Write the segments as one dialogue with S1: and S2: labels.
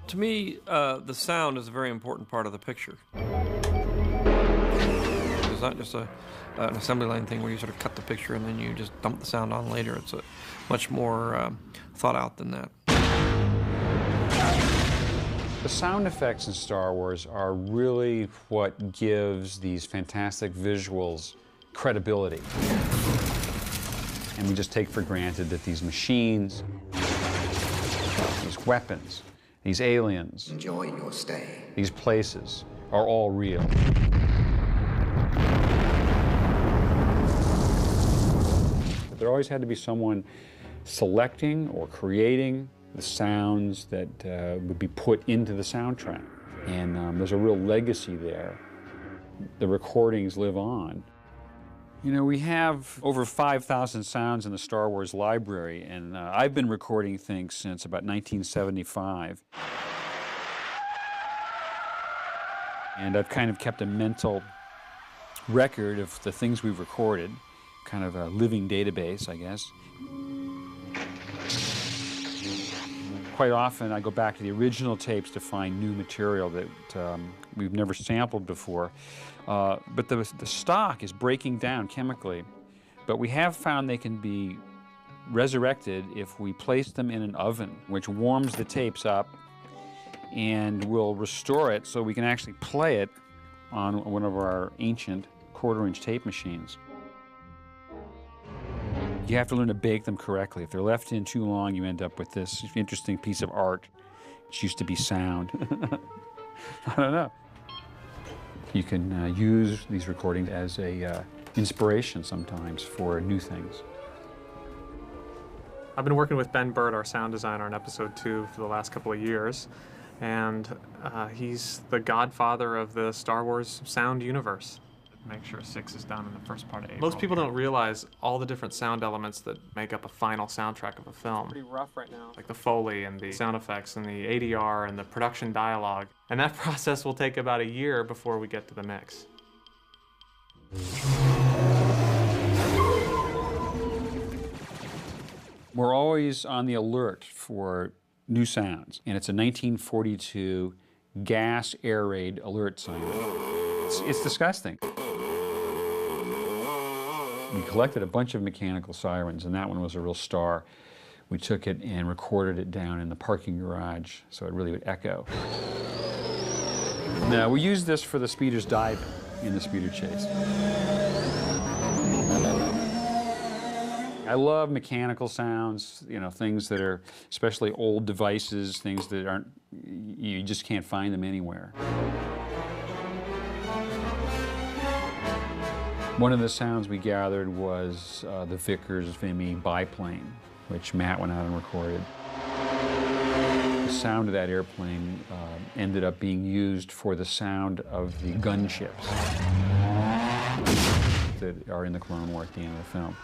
S1: To me, the sound is a very important part of the picture. It's not just an assembly line thing where you sort of cut the picture and then you just dump the sound on later. It's much more thought out than that.
S2: The sound effects in Star Wars are really what gives these fantastic visuals credibility. And we just take for granted that these machines, these weapons, these aliens,
S3: enjoy your stay,
S2: these places are all real. But there always had to be someone selecting or creating the sounds that would be put into the soundtrack. And there's a real legacy there. The recordings live on. You know, we have over 5,000 sounds in the Star Wars library, and I've been recording things since about 1975. And I've kind of kept a mental record of the things we've recorded, kind of a living database, I guess. Quite often I go back to the original tapes to find new material that we've never sampled before. But the stock is breaking down chemically. But we have found they can be resurrected if we place them in an oven, which warms the tapes up and will restore it so we can actually play it on one of our ancient quarter-inch tape machines. You have to learn to bake them correctly. If they're left in too long, you end up with this interesting piece of art, which used to be sound. I don't know. You can use these recordings as a inspiration sometimes for new things.
S4: I've been working with Ben Burtt, our sound designer, on episode 2 for the last couple of years, and he's the godfather of the Star Wars sound universe.
S5: Make sure 6 is done in the first part of April.
S4: Most people don't realize all the different sound elements that make up a final soundtrack of a film.
S6: Pretty rough right now.
S4: Like the Foley and the sound effects and the ADR and the production dialogue. And that process will take about a year before we get to the mix.
S2: We're always on the alert for new sounds, and it's a 1942 gas air raid alert siren. It's disgusting. We collected a bunch of mechanical sirens, and that one was a real star. We took it and recorded it down in the parking garage so it really would echo. Now, we used this for the speeder's dive in the speeder chase. I love mechanical sounds, you know, things that are, especially old devices, things that aren't, you just can't find them anywhere. One of the sounds we gathered was the Vickers Vimy biplane, which Matt went out and recorded. The sound of that airplane ended up being used for the sound of the gunships that are in the Clone War at the end of the film.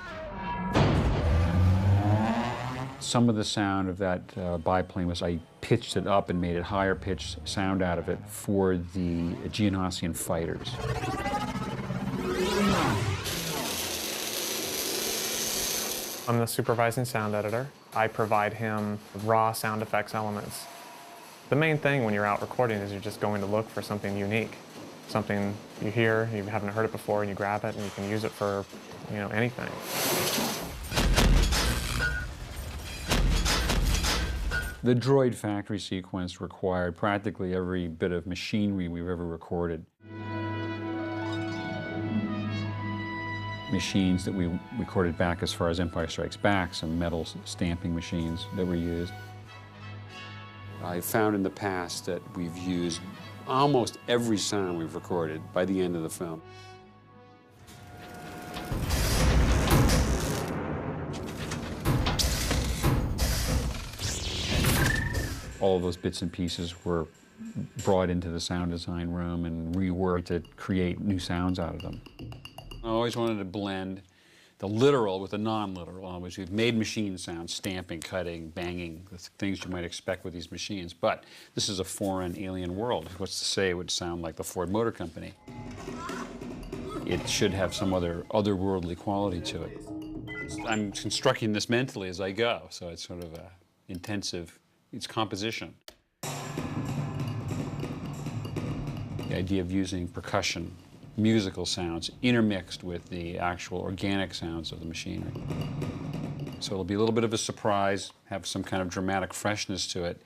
S2: Some of the sound of that biplane was, I pitched it up and made it higher pitched sound out of it for the Geonosian fighters.
S4: I'm the supervising sound editor. I provide him raw sound effects elements. The main thing when you're out recording is you're just going to look for something unique. Something you hear, you haven't heard it before, and you grab it and you can use it for, you know, anything.
S2: The droid factory sequence required practically every bit of machinery we've ever recorded. Machines that we recorded back as far as Empire Strikes Back, some metal stamping machines that were used. I found in the past that we've used almost every sound we've recorded by the end of the film. All of those bits and pieces were brought into the sound design room and reworked to create new sounds out of them. I always wanted to blend the literal with the non-literal. We've made machine sounds, stamping, cutting, banging, the things you might expect with these machines. But this is a foreign, alien world. What's to say it would sound like the Ford Motor Company? It should have some otherworldly quality to it. I'm constructing this mentally as I go, so it's sort of a intensive, it's composition. The idea of using percussion, musical sounds, intermixed with the actual organic sounds of the machinery. So it'll be a little bit of a surprise, have some kind of dramatic freshness to it,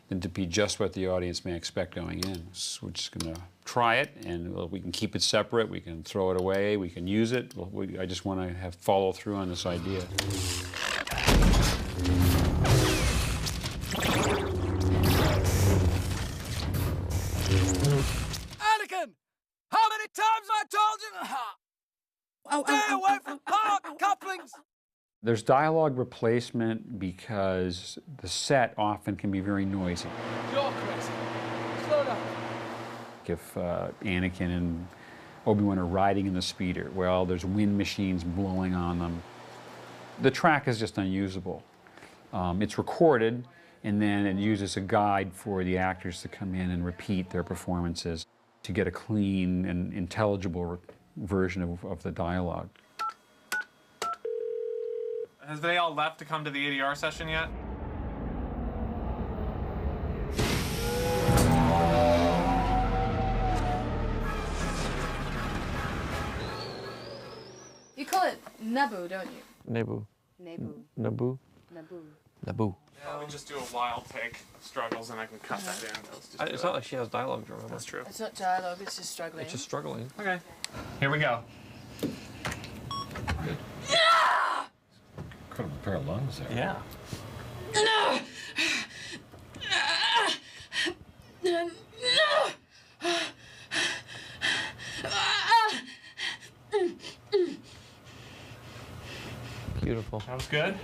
S2: and to be just what the audience may expect going in. So we're just going to try it, and we can keep it separate, we can throw it away, we can use it. I just want to have follow through on this idea.
S3: Anakin! How many times I told you? Stay away from power couplings!
S2: There's dialogue replacement because the set often can be very noisy.
S3: You're crazy. Slow down.
S2: If Anakin and Obi-Wan are riding in the speeder, well, there's wind machines blowing on them. The track is just unusable. It's recorded, and then it uses a guide for the actors to come in and repeat their performances to get a clean and intelligible version of the dialogue.
S4: Has they all left to come to the ADR session yet?
S6: You call it Naboo, don't you?
S1: Naboo.
S6: Naboo.
S1: Naboo.
S6: Naboo.
S1: Naboo.
S4: Yeah, we just do a wild take of struggles and I can cut that in.
S1: It's not like she has dialogue, remember?
S4: That's true.
S6: It's not dialogue, it's just struggling.
S1: It's just struggling.
S4: Okay. Here we go.
S7: Incredible pair of lungs there.
S4: Yeah.
S1: Beautiful.
S4: That was good.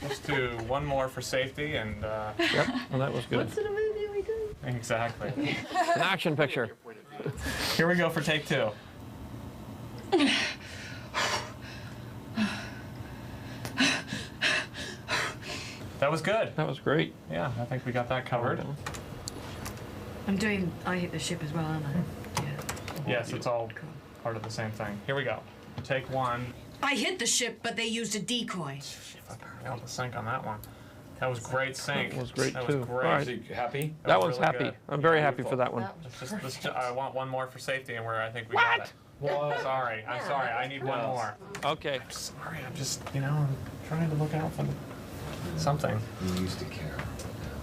S4: Let's do one more for safety and.
S1: Yep, well, that was good.
S6: What sort of movie are we doing?
S4: Exactly.
S1: An action picture.
S4: Here we go for take two. That was good.
S1: That was great.
S4: Yeah, I think we got that covered.
S8: I'm doing I Hit the Ship as well, aren't I? Yeah.
S4: Yes, it's all part of the same thing. Here we go. Take one.
S8: I hit the ship, but they used a decoy.
S4: Nailed the sync on that one. That was great sync.
S1: That was great,
S4: that
S1: too.
S4: Was great.
S1: All right.
S7: Is he happy?
S1: That
S4: was
S1: one's
S4: really
S1: happy.
S4: good.
S1: I'm very happy for that one.
S4: I want one more for safety, and I think we got it. Well, sorry. I'm sorry. I need one more.
S1: Okay.
S4: Sorry. I'm just, I'm trying to look out for something.
S7: You used to care.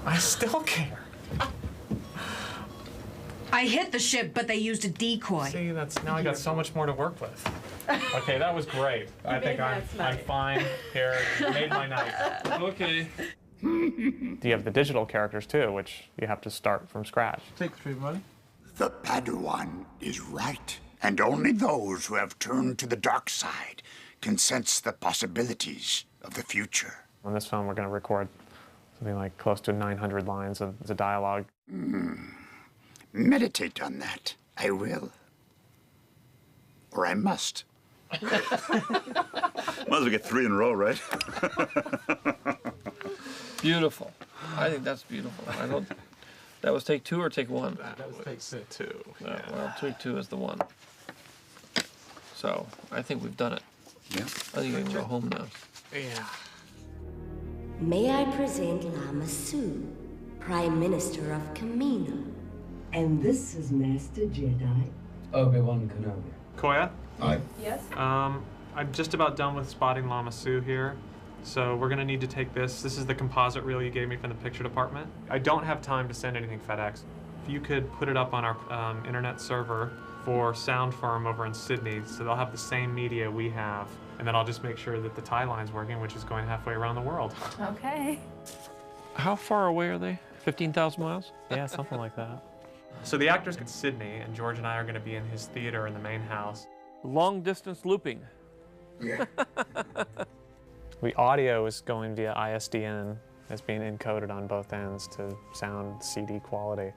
S4: I still care.
S8: I hit the ship, but they used a decoy.
S4: See, now I got so much more to work with. Okay, that was great. I think I'm fine here. Made my night.
S1: Okay.
S4: You have the digital characters too, which you have to start from scratch.
S5: Take 3, buddy.
S9: The Padawan is right, and only those who have turned to the dark side can sense the possibilities of the future.
S4: On this film, we're going to record something like close to 900 lines of the dialogue.
S9: Meditate on that. I will. Or I must. Might as well get 3 in a row, right?
S1: Beautiful. I think that's beautiful. I don't. That was take 2 or take 1?
S4: That was take 2.
S1: Yeah. Well, take 2 is the one. So I think we've done it.
S9: Yeah.
S1: I think I can go home now.
S4: Yeah.
S10: May I present Lama Su, Prime Minister of Kamino.
S11: And this is Master Jedi
S7: Obi-Wan Kenobi.
S4: Koya?
S9: Aye.
S6: Yes?
S4: I'm just about done with spotting Lama Su here. So we're gonna need to take this. This is the composite reel you gave me from the picture department. I don't have time to send anything FedEx. If you could put it up on our internet server for Sound Firm over in Sydney, so they'll have the same media we have. And then I'll just make sure that the tie line's working, which is going halfway around the world.
S6: Okay.
S1: How far away are they? 15,000 miles?
S4: Yeah, something like that. So the actor's in Sydney, and George and I are gonna be in his theater in the main house.
S1: Long distance looping.
S9: Yeah.
S4: The audio is going via ISDN. It's being encoded on both ends to sound CD quality.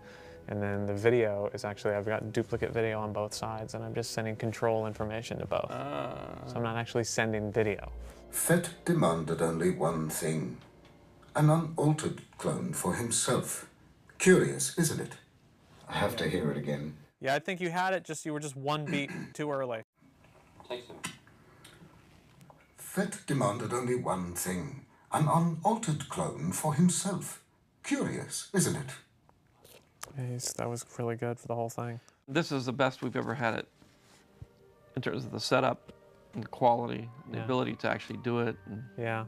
S4: And then the video is actually, I've got duplicate video on both sides, and I'm just sending control information to both. So I'm not actually sending video.
S12: Fett demanded only one thing, an unaltered clone for himself. Curious, isn't it? I have to hear it again.
S4: Yeah, I think you had it, you were just one beat too early.
S12: Fett demanded only one thing, an unaltered clone for himself. Curious, isn't it?
S4: That was really good for the whole thing.
S1: This is the best we've ever had it in terms of the setup and the quality, and the
S4: Yeah.
S1: ability to actually do it. And
S4: Yeah.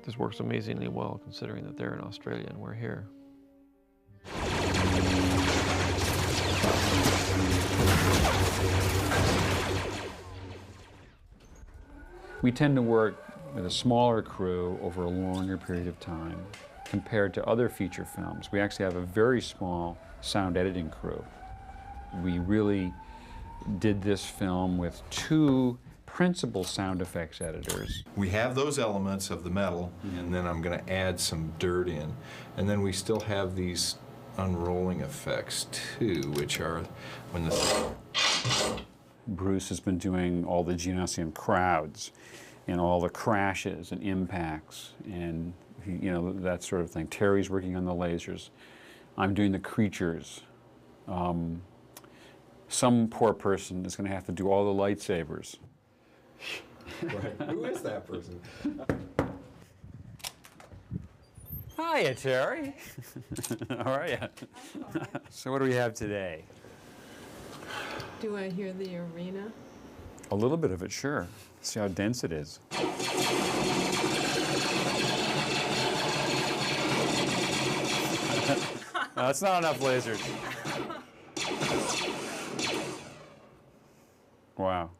S1: this works amazingly well considering that they're in Australia and we're here.
S2: We tend to work with a smaller crew over a longer period of time compared to other feature films. We actually have a very small sound editing crew. We really did this film with 2 principal sound effects editors.
S13: We have those elements of the metal, and then I'm going to add some dirt in. And then we still have these unrolling effects too, which are when the...
S2: Bruce has been doing all the Genosium crowds and all the crashes and impacts and you know, that sort of thing. Terry's working on the lasers. I'm doing the creatures. Some poor person is going to have to do all the lightsabers.
S13: Right. Who is that person?
S2: Hiya, Terry. How are you? So what do we have today?
S14: Do I hear the arena?
S2: A little bit of it, sure. See how dense it is. No, that's not enough lasers. Wow.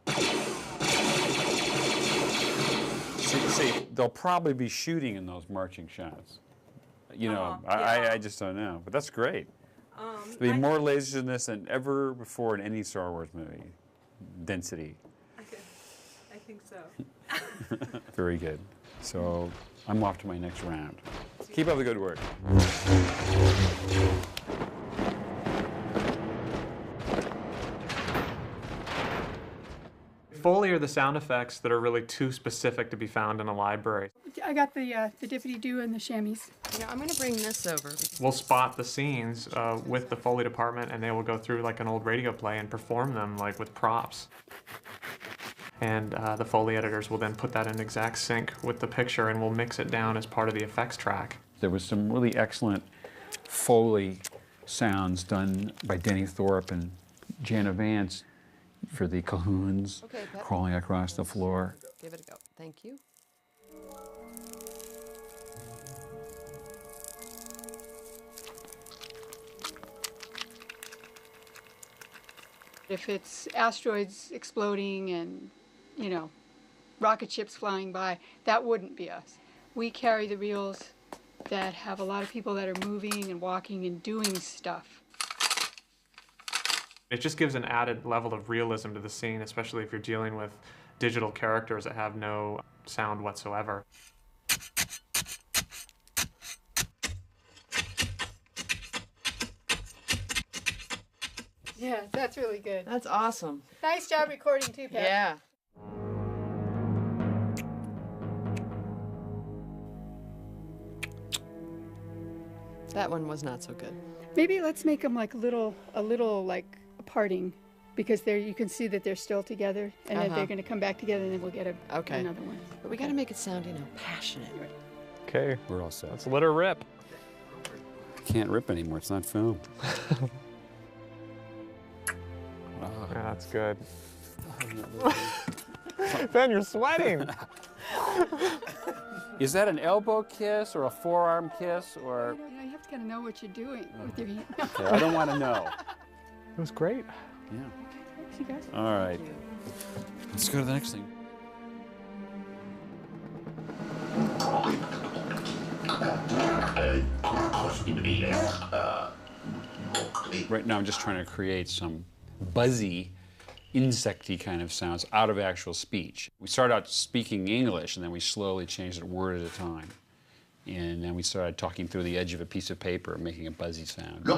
S2: See, they'll probably be shooting in those marching shots. You know, I just don't know, but that's great. There'll be more lasers in this than ever before in any Star Wars movie. Density.
S14: I think so.
S2: Very good. So I'm off to my next round. Keep up the good work.
S4: Foley are the sound effects that are really too specific to be found in a library.
S6: I got the dippity-doo and the chamois.
S14: You know, I'm going to bring this over.
S4: We'll spot the scenes with the Foley department, and they will go through like an old radio play and perform them like with props. And the Foley editors will then put that in exact sync with the picture, and we'll mix it down as part of the effects track.
S2: There was some really excellent Foley sounds done by Denny Thorpe and Jana Vance for the Cahoons crawling across the floor.
S14: Give it a go. Thank you.
S6: If it's asteroids exploding and, you know, rocket ships flying by, that wouldn't be us. We carry the reels that have a lot of people that are moving and walking and doing stuff.
S4: It just gives an added level of realism to the scene, especially if you're dealing with digital characters that have no sound whatsoever.
S6: Yeah, that's really good.
S14: That's awesome.
S6: Nice job recording too, Pat.
S14: Yeah. That one was not so good.
S6: Maybe let's make them like a little like parting, because there you can see that they're still together, and then they're going to come back together, and then we'll get another one.
S14: But we got to make it sound, you know, passionate.
S2: Okay, we're all set.
S4: Let's let her rip.
S2: Can't rip anymore. It's not film.
S4: Wow. Yeah, that's good. Ben, you're sweating.
S2: Is that an elbow kiss or a forearm kiss or?
S6: You have to kind of know what you're doing with your hand.
S2: Okay, I don't want to know.
S4: It was great.
S2: Yeah.
S6: Thanks, you guys.
S2: All right. Let's go to the next thing. Right now I'm just trying to create some buzzy, insecty kind of sounds out of actual speech. We started out speaking English, and then we slowly changed it word at a time. And then we started talking through the edge of a piece of paper, making a buzzy sound.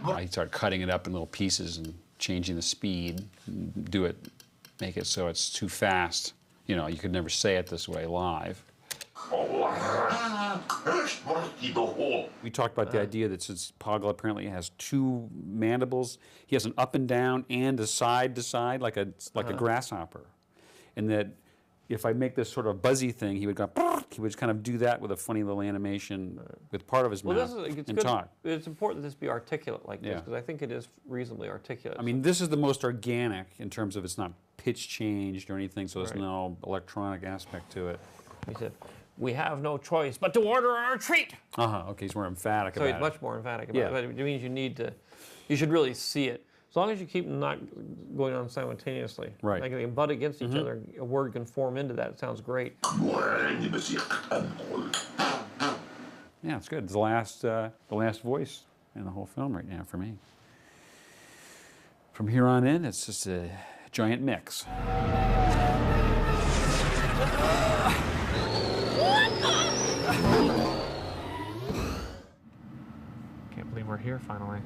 S2: I started cutting it up in little pieces and changing the speed, make it so it's too fast. You know, you could never say it this way live. We talked about the idea that since Poggle apparently has two mandibles, he has an up and down and a side to side, like a grasshopper, and that if I make this sort of buzzy thing, he would go, he would kind of do that with a funny little animation with part of his mouth
S1: it's
S2: and
S1: good.
S2: talk.
S1: It's important that this be articulate like this,
S2: Yeah.
S1: because I think it is reasonably articulate.
S2: I mean, this is the most organic in terms of it's not pitch changed or anything, so there's
S1: Right.
S2: no electronic aspect to it.
S1: He said, "We have no choice but to order our retreat."
S2: Okay, he's more emphatic
S1: So
S2: about
S1: he's
S2: it.
S1: much more emphatic about
S2: Yeah.
S1: it. But it means you need to, you should really see it. As long as you keep them not going on simultaneously.
S2: Right.
S1: Like they butt against each other, a word can form into that. It sounds great.
S2: Yeah, it's good. It's the last voice in the whole film right now for me. From here on in, it's just a giant mix.
S4: Can't believe we're here finally.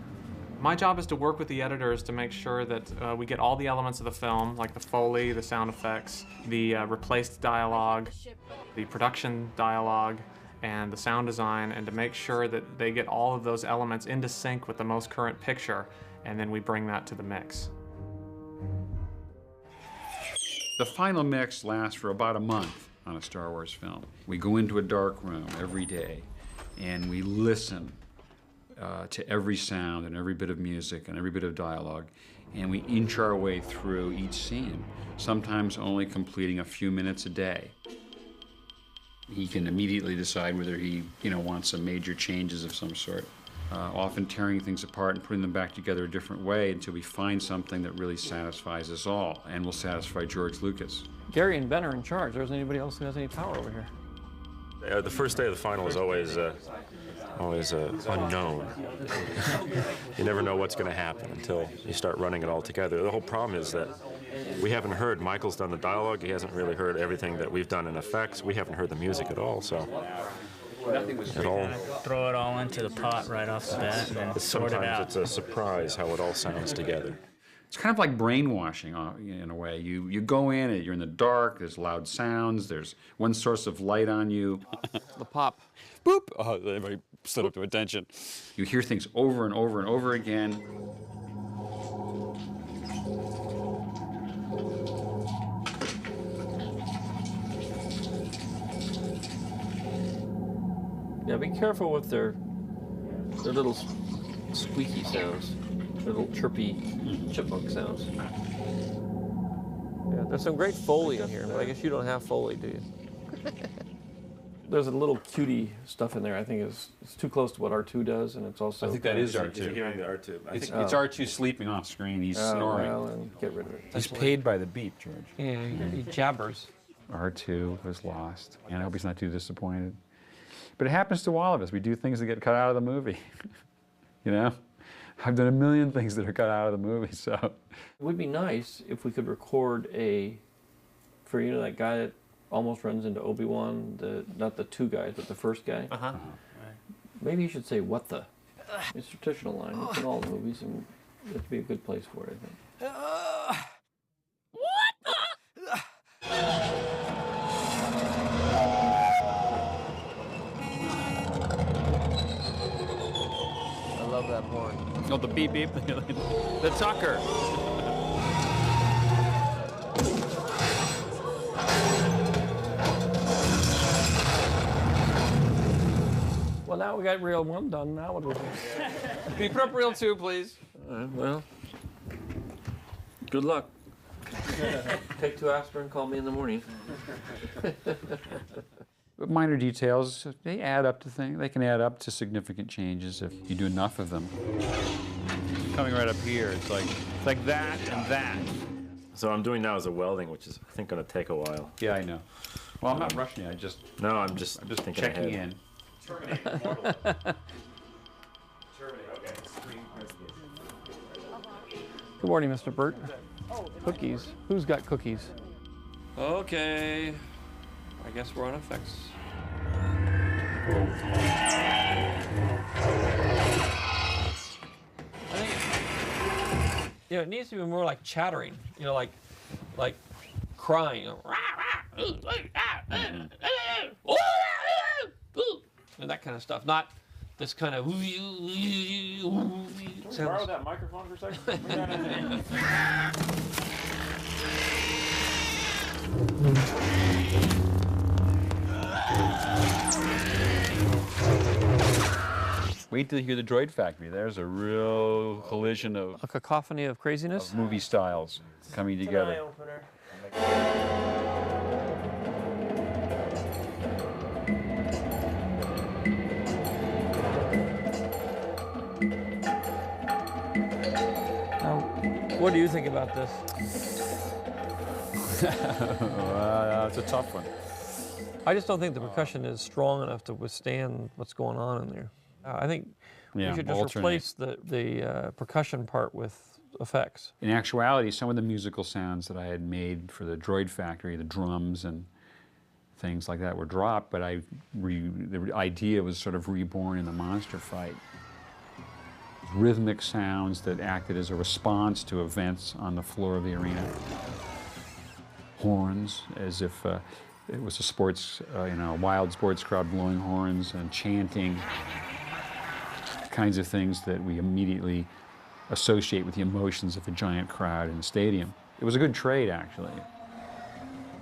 S4: My job is to work with the editors to make sure that we get all the elements of the film, like the Foley, the sound effects, the replaced dialogue, the production dialogue, and the sound design, and to make sure that they get all of those elements into sync with the most current picture, and then we bring that to the mix.
S2: The final mix lasts for about a month on a Star Wars film. We go into a dark room every day, and we listen to every sound and every bit of music and every bit of dialogue, and we inch our way through each scene, sometimes only completing a few minutes a day. He can immediately decide whether he, wants some major changes of some sort, often tearing things apart and putting them back together a different way until we find something that really satisfies us all and will satisfy George Lucas.
S1: Gary and Ben are in charge. There isn't anybody else who has any power over here.
S15: The first day of the final is always unknown. You never know what's going to happen until you start running it all together. The whole problem is that we haven't heard, Michael's done the dialogue, he hasn't really heard everything that we've done in effects, we haven't heard the music at all, so it all...
S16: Throw it all into the pot right off the bat and then sort it out.
S15: Sometimes it's a surprise how it all sounds together.
S2: It's kind of like brainwashing in a way. You go in and you're in the dark, there's loud sounds, there's one source of light on you.
S1: The pop.
S2: Boop! Oh, everybody stood up to attention. You hear things over and over and over again.
S1: Yeah, be careful with their little squeaky sounds, their little chirpy chipmunk sounds. Yeah, there's some great Foley in here, but I guess you don't have Foley, do you? There's a little cutie stuff in there. I think it's too close to what R2 does, and it's also.
S2: I think that is R2.
S15: You're hearing the R2.
S2: It's R2 sleeping off screen. He's snoring.
S1: Well, and get rid of it.
S2: He's paid by the beat, George.
S1: Yeah, he jabbers.
S2: R2 was lost, and I hope he's not too disappointed. But it happens to all of us. We do things that get cut out of the movie. I've done a million things that are cut out of the movie, so.
S1: It would be nice if we could record for that guy that almost runs into Obi-Wan, not the two guys, but the first guy.
S5: Uh-huh.
S1: Maybe you should say, "What the?" It's a traditional line. It's in all the movies, and it would be a good place for it, I think. I love that horn.
S2: Oh, the beep beep.
S1: The Tucker. Well, now we got reel 1 done. Now what do we do? Can you put up reel 2, please? All right, well, good luck. Take 2 aspirin, call me in the morning.
S2: But minor details, they add up to things. They can add up to significant changes if you do enough of them. Coming right up here, it's like that and that.
S15: So I'm doing now is a welding, which is, I think, going to take a while.
S2: Yeah, I know. Well, I'm not rushing you.
S15: I'm just thinking
S2: checking
S15: ahead.
S2: in.
S1: Good morning, Mr. Burt. Cookies. Who's got cookies? Okay. I guess we're on effects. I think it needs to be more like chattering. Like crying. And that kind of stuff. Not this kind of.
S15: Borrow that microphone for a second?
S2: Wait till you hear the Droid Factory. There's a real collision of
S1: A cacophony of craziness?
S2: of movie styles coming together.
S1: Now, what do you think about this?
S2: It's a tough one.
S1: I just don't think the percussion is strong enough to withstand what's going on in there. I think we should just
S2: alternate.
S1: replace the percussion part with effects.
S2: In actuality, some of the musical sounds that I had made for the Droid Factory, the drums and things like that, were dropped, but the idea was sort of reborn in the monster fight. Rhythmic sounds that acted as a response to events on the floor of the arena. Horns, as if it was a sports, a wild sports crowd blowing horns and chanting. Kinds of things that we immediately associate with the emotions of a giant crowd in a stadium. It was a good trade, actually,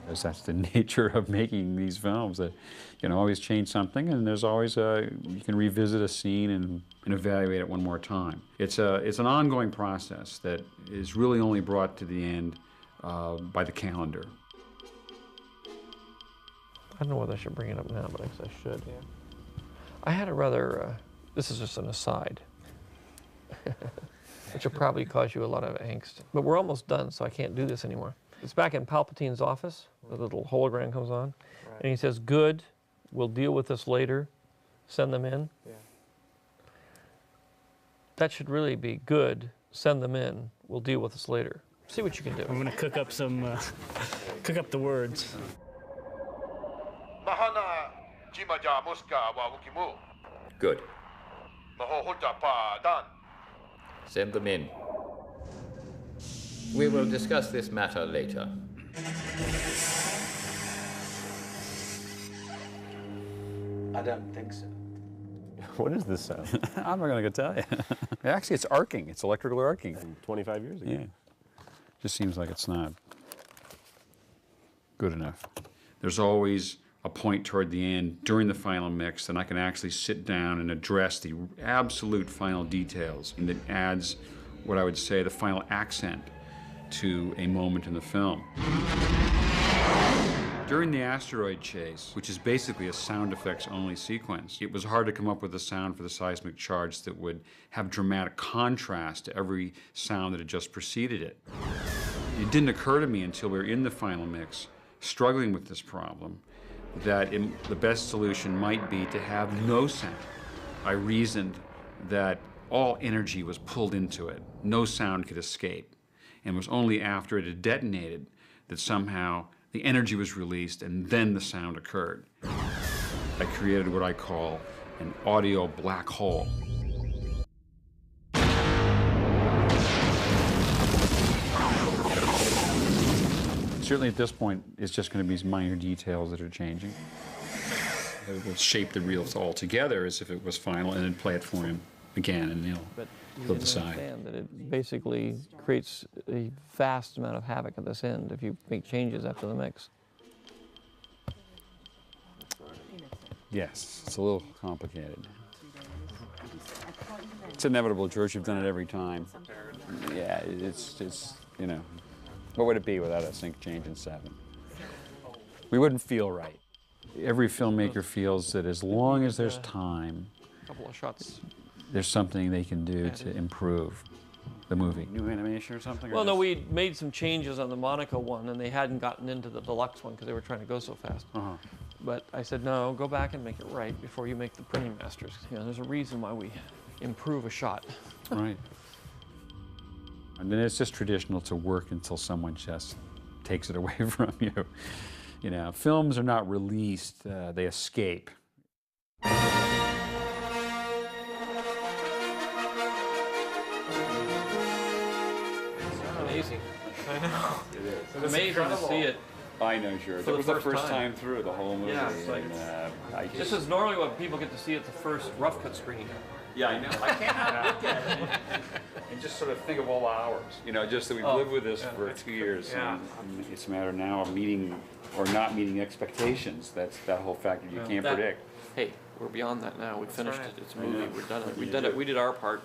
S2: because that's the nature of making these films, that you can always change something, and there's always you can revisit a scene and evaluate it one more time. It's an ongoing process that is really only brought to the end by the calendar.
S1: I don't know whether I should bring it up now, but I guess I should. Yeah. I had a rather, this is just an aside, which will probably cause you a lot of angst. But we're almost done, so I can't do this anymore. It's back in Palpatine's office. The little hologram comes on, and he says, "Good, we'll deal with this later. Send them in."
S4: Yeah.
S1: That should really be good. Send them in. We'll deal with this later. See what you can do.
S16: I'm gonna cook up some, cook up the words.
S17: Good. Send them in. We will discuss this matter later.
S7: I don't think so.
S2: What is this sound? I'm not going to tell you. Actually, it's arcing. It's electrical arcing.
S15: 25 years ago.
S2: Yeah. Just seems like it's not good enough. There's always a point toward the end during the final mix that I can actually sit down and address the absolute final details, and it adds what I would say the final accent to a moment in the film. During the asteroid chase, which is basically a sound effects only sequence, it was hard to come up with a sound for the seismic charge that would have dramatic contrast to every sound that had just preceded it. It didn't occur to me until we were in the final mix, struggling with this problem, that the best solution might be to have no sound. I reasoned that all energy was pulled into it. No sound could escape. And it was only after it had detonated that somehow the energy was released and then the sound occurred. I created what I call an audio black hole. Certainly at this point, it's just going to be minor details that are changing. It will shape the reels all together as if it was final and then play it for him again, and he'll decide.
S1: Understand that it basically creates a vast amount of havoc at this end if you make changes after the mix.
S2: Yes, it's a little complicated. It's inevitable, George. You've done it every time. Yeah, it's you know, what would it be without a sync change in 7? We wouldn't feel right. Every filmmaker feels that as long as there's time,
S1: A couple of shots.
S2: there's something they can do to improve the movie. New animation or something?
S1: Well, no, we made some changes on the Monaco one, and they hadn't gotten into the deluxe one because they were trying to go so fast. But I said, no, go back and make it right before you make the printing masters. You know, there's a reason why we improve a shot.
S2: Right. And then it's just traditional to work until someone just takes it away from you. You know, films are not released, they escape.
S1: Amazing. I know. It's amazing to see it.
S2: I know, George.
S1: For
S2: It was the first
S1: time
S2: time through the whole movie.
S1: Yeah, it's like,
S2: and,
S1: this is normally what people get to see at the first rough cut screening.
S2: Yeah, I know. I cannot look at it and just sort of think of all the hours. You know, just that we've lived with this for 2 years.
S5: Yeah.
S2: And it's a matter now of meeting or not meeting expectations. That's that whole factor you can't predict.
S1: Hey, we're beyond that now. We finished
S5: right.
S1: it. It's a movie. We're done it. We did it. We did our part.